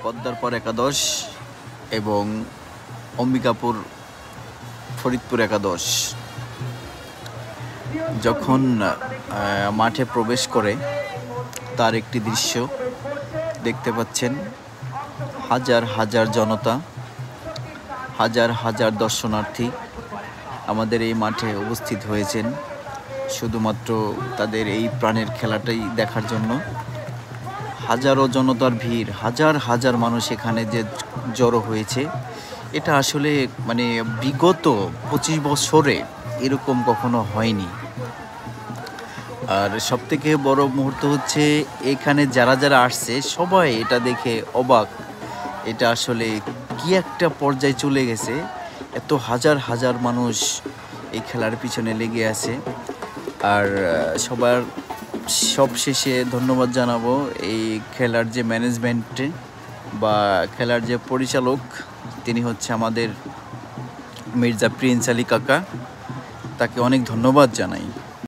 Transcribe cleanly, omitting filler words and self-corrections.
পদ্মার পর একাদশ এবং অম্বিকাপুর ফরিদপুর একাদশ যখন মাঠে প্রবেশ করে তার একটি দৃশ্য দেখতে পাচ্ছেন। হাজার হাজার জনতা, হাজার হাজার দর্শনার্থী আমাদের এই মাঠে উপস্থিত হয়েছেন শুধুমাত্র তাদের এই প্রাণের খেলাটাই দেখার জন্য। হাজারো জনতার ভিড়, হাজার হাজার মানুষ এখানে যে জড়ো হয়েছে, এটা আসলে মানে বিগত 25 বছরে এরকম কখনো হয়নি। আর সবথেকে বড় মুহূর্ত হচ্ছে এখানে যারা যারা আসছে সবাই এটা দেখে অবাক। এটা আসলে কি একটা পর্যায়ে চলে গেছে, এত হাজার হাজার মানুষ এই খেলার পিছনে লেগে আছে। আর সবার সবশেষে ধন্যবাদ জানাবো এই খেলার যে ম্যানেজমেন্ট বা খেলার যে পরিচালক, তিনি হচ্ছে আমাদের মির্জা প্রিন্স আলী কাকা। তাকে অনেক ধন্যবাদ জানাই।